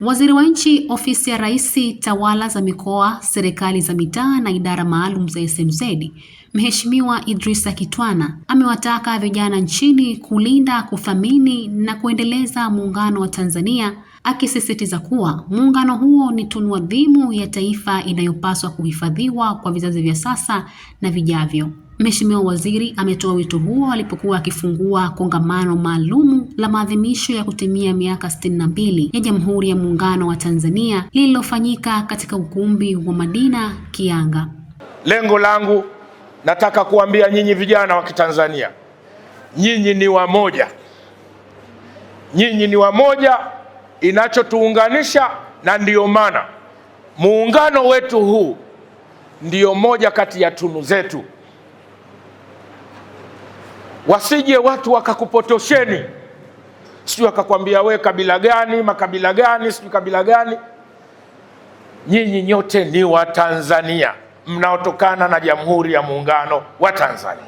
Waziri wa Nchi, Ofisi ya Rais, Tawala za Mikoa, Serikali za Mitaa na Idara Maalum za SMZ, Mheshimiwa Idrisa Kitwana amewataka vijana nchini kulinda, kuthamini na kuendeleza muungano wa Tanzania, akisisitiza kuwa muungano huo ni tunu adhimu ya taifa inayopaswa kuhifadhiwa kwa vizazi vya sasa na vijavyo. Mheshimiwa Waziri ametoa wito huo alipokuwa akifungua kongamano maalumu la maadhimisho ya kutimia miaka 62 ya Jamhuri ya Muungano wa Tanzania lililofanyika katika ukumbi wa Madina Kianga. Lengo langu, nataka kuambia nyinyi vijana wa Kitanzania, nyinyi ni wamoja. Nyinyi ni wamoja, inachotuunganisha, na ndiyo maana muungano wetu huu ndiyo moja kati ya tunu zetu. Wasije watu wakakupotosheni, sio wakakwambia we kabila gani, makabila gani, sio kabila gani. Nyinyi nyote ni wa Tanzania mnaotokana na Jamhuri ya Muungano wa Tanzania.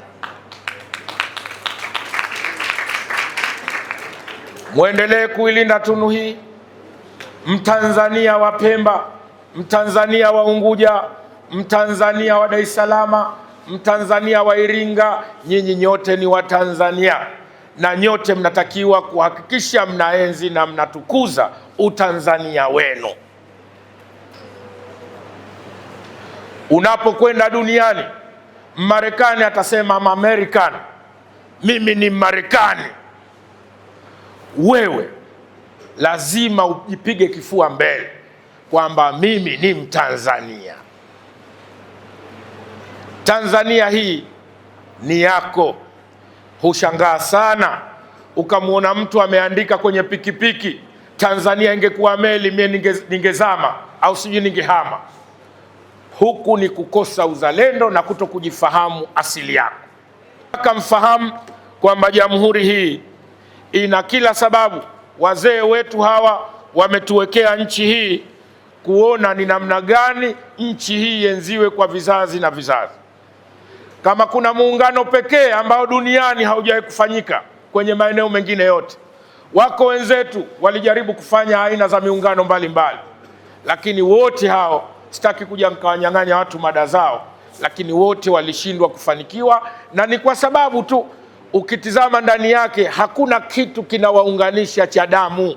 Muendelee kuilinda tunu hii. Mtanzania wa Pemba, Mtanzania wa Unguja, Mtanzania wa Dar es Salaam, Mtanzania wa Iringa, nyinyi nyote ni wa Tanzania, na nyote mnatakiwa kuhakikisha mnaenzi na mnatukuza utanzania wenu. Unapokwenda duniani, Marekani atasema I'm American, mimi ni Marekani. Wewe lazima ujipige kifua mbele kwamba mimi ni Mtanzania. Tanzania hii ni yako. Hushangaa sana ukamwona mtu ameandika kwenye pikipiki, Tanzania ingekuwa meli mimi ningezama au sijui ningehama. Huku ni kukosa uzalendo na kutokujifahamu asili yako. Mfahamu kwamba jamhuri hii ina kila sababu. Wazee wetu hawa wametuwekea nchi hii kuona ni namna gani nchi hii enziwe kwa vizazi na vizazi. Kama kuna muungano pekee ambao duniani haujawahi kufanyika kwenye maeneo mengine yote, wako wenzetu walijaribu kufanya aina za miungano mbalimbali, lakini wote hao, sitaki kuja nikawanyang'anya watu mada zao, lakini wote walishindwa kufanikiwa, na ni kwa sababu tu ukitizama ndani yake hakuna kitu kinawaunganisha cha damu.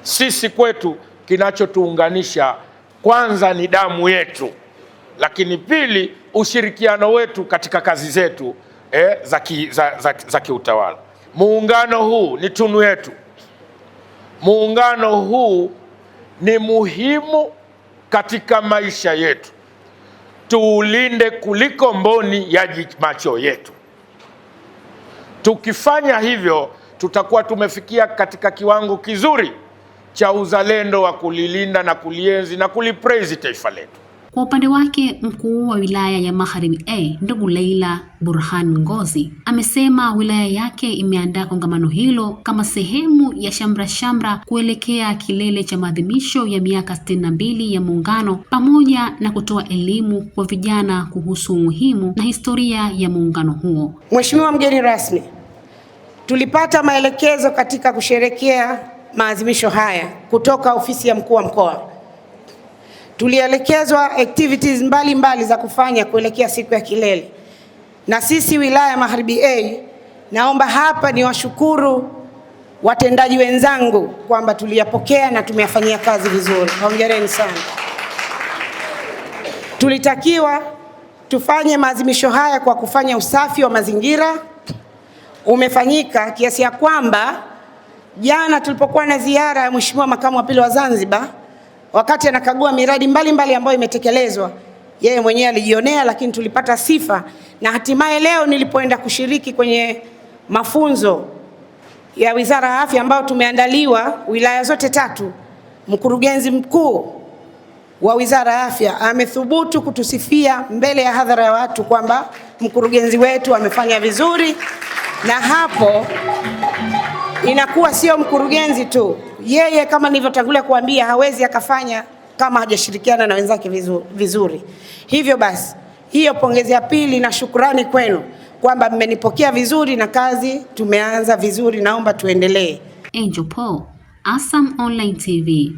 Sisi kwetu kinachotuunganisha kwanza ni damu yetu, lakini pili ushirikiano wetu katika kazi zetu za kiutawala. Muungano huu ni tunu yetu. Muungano huu ni muhimu katika maisha yetu. Tuulinde kuliko mboni ya macho yetu. Tukifanya hivyo, tutakuwa tumefikia katika kiwango kizuri cha uzalendo wa kulilinda na kulienzi na kulipraise taifa letu. Kwa upande wake, mkuu wa wilaya ya Magharibi A, ndugu Leila Burhan Ngozi, amesema wilaya yake imeandaa kongamano hilo kama sehemu ya shamra kuelekea kilele cha maadhimisho ya miaka 62 ya Muungano, pamoja na kutoa elimu kwa vijana kuhusu umuhimu na historia ya muungano huo. Mheshimiwa mgeni rasmi, tulipata maelekezo katika kusherekea maadhimisho haya kutoka ofisi ya mkuu wa mkoa. Tulielekezwa activities mbalimbali za kufanya kuelekea siku ya kilele. Na sisi wilaya Magharibi A, naomba hapa ni washukuru watendaji wenzangu kwamba tuliyapokea na tumeyafanyia kazi vizuri. Hongereni sana. Tulitakiwa tufanye maadhimisho haya kwa kufanya usafi wa mazingira. Umefanyika kiasi ya kwamba jana tulipokuwa na ziara ya Mheshimiwa Makamu wa Pili wa Zanzibar, wakati anakagua miradi mbalimbali ambayo imetekelezwa, yeye mwenyewe alijionea, lakini tulipata sifa. Na hatimaye leo nilipoenda kushiriki kwenye mafunzo ya Wizara ya Afya ambayo tumeandaliwa wilaya zote tatu, mkurugenzi mkuu wa Wizara ya Afya amethubutu kutusifia mbele ya hadhara ya watu kwamba mkurugenzi wetu amefanya vizuri. Na hapo inakuwa sio mkurugenzi tu, yeye kama nilivyotangulia kuambia hawezi akafanya kama hajashirikiana na wenzake vizuri. Hivyo basi, hiyo pongezi ya pili na shukrani kwenu kwamba mmenipokea vizuri na kazi tumeanza vizuri, naomba tuendelee. Angel Paul, ASAM Online TV.